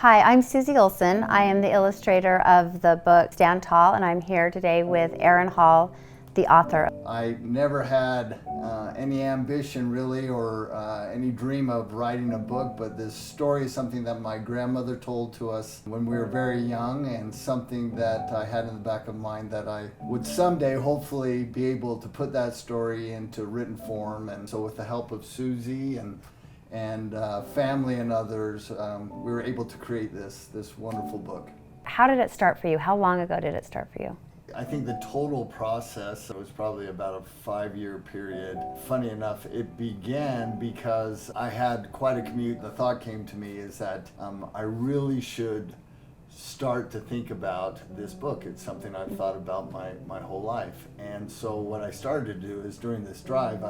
Hi, I'm Susie Olson. I am the illustrator of the book Stand Tall, and I'm here today with Aaron Hall, the author. I never had any ambition really or any dream of writing a book, but this story is something that my grandmother told to us when we were very young, and something that I had in the back of mind that I would someday hopefully be able to put that story into written form. And so with the help of Susie and family and others, we were able to create this wonderful book. How did it start for you? How long ago did it start for you? I think the total process was probably about a 5-year period. Funny enough, it began because I had quite a commute. The thought came to me is that I really should start to think about this book. It's something I've thought about my whole life. And so what I started to do is during this drive,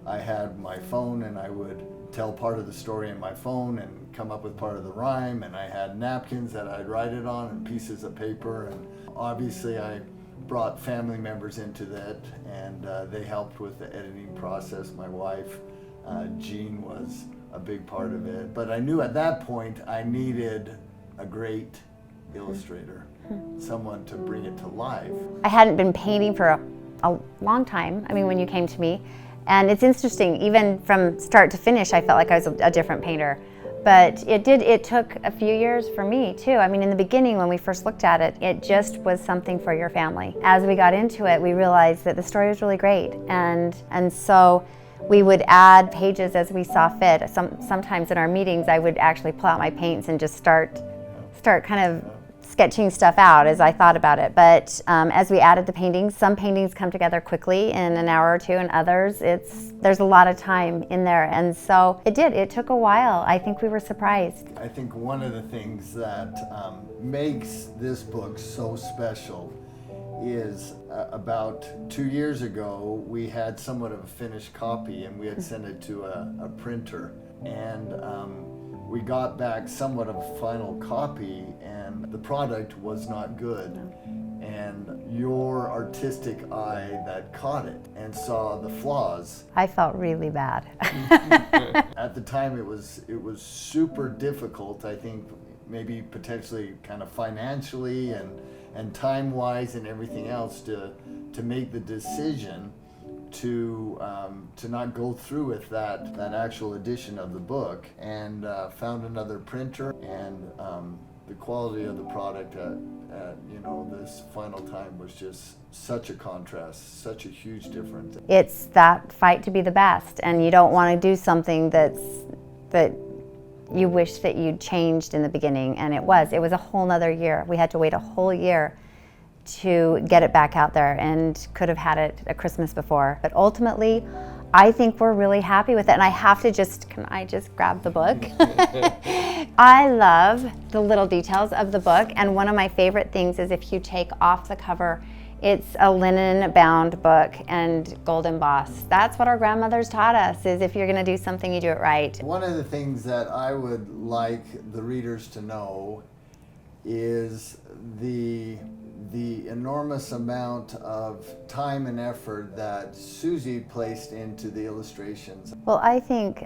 I had my phone and I would tell part of the story in my phone and come up with part of the rhyme, and I had napkins that I'd write it on and pieces of paper, and obviously I brought family members into that, and they helped with the editing process. My wife, Jean, was a big part of it, but I knew at that point I needed a great illustrator, someone to bring it to life. I hadn't been painting for a long time, when you came to me. And it's interesting, even from start to finish, I felt like I was a different painter. But it took a few years for me too. In the beginning when we first looked at it, it just was something for your family. As we got into it, we realized that the story was really great. And so we would add pages as we saw fit. Sometimes in our meetings, I would actually pull out my paints and just start kind of sketching stuff out as I thought about it. But as we added the paintings, some paintings come together quickly in an hour or two, and others there's a lot of time in there. And so it took a while. I think we were surprised. I think one of the things that makes this book so special is about 2 years ago we had somewhat of a finished copy, and we had sent it to a printer, and we got back somewhat of a final copy, and the product was not good. And your artistic eye that caught it and saw the flaws. I felt really bad. At the time it was super difficult, I think, maybe potentially kind of financially and time-wise and everything else to make the decision to not go through with that actual edition of the book, and found another printer, and the quality of the product at this final time was just such a contrast, such a huge difference. It's that fight to be the best, and you don't want to do something that you wish that you'd changed in the beginning, and it was a whole nother year. We had to wait a whole year to get it back out there, and could have had it at Christmas before. But ultimately, I think we're really happy with it. And I have to can I just grab the book? I love the little details of the book, and one of my favorite things is if you take off the cover, it's a linen bound book and gold embossed. That's what our grandmothers taught us, is if you're gonna do something, you do it right. One of the things that I would like the readers to know is the enormous amount of time and effort that Susie placed into the illustrations. Well, I think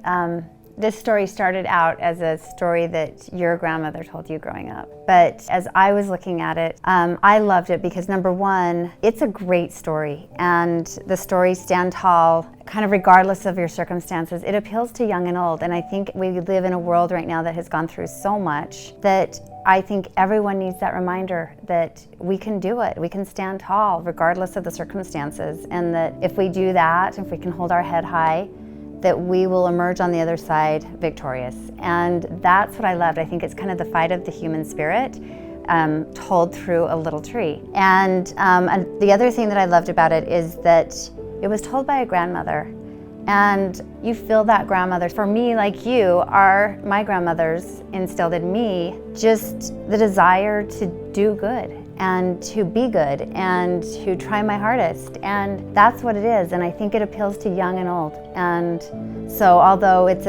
this story started out as a story that your grandmother told you growing up. But as I was looking at it, I loved it because, number one, it's a great story. And the story Stand Tall, kind of regardless of your circumstances, it appeals to young and old. And I think we live in a world right now that has gone through so much that I think everyone needs that reminder that we can do it. We can stand tall regardless of the circumstances. And that if we do that, if we can hold our head high, that we will emerge on the other side victorious. And that's what I loved. I think it's kind of the fight of the human spirit told through a little tree. And the other thing that I loved about it is that it was told by a grandmother. And you feel that grandmother. For me, like you, my grandmothers instilled in me just the desire to do good and to be good and to try my hardest. And that's what it is. And I think it appeals to young and old. And so although it's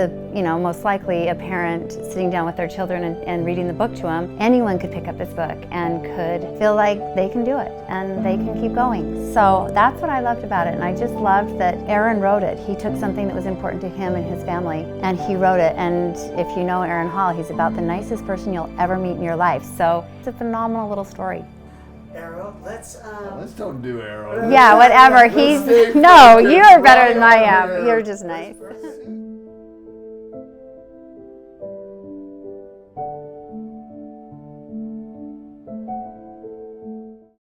most likely a parent sitting down with their children and reading the book to them, anyone could pick up this book and could feel like they can do it and they can keep going. So that's what I loved about it. And I just loved that Aaron wrote it. He took something that was important to him and his family and he wrote it. And if you know Aaron Hall, he's about the nicest person you'll ever meet in your life. So it's a phenomenal little story. Arrow, let's don't do Arrow. Yeah, whatever. Let's He's stay no, focused you're better right than I on am. Arrow. You're just nice.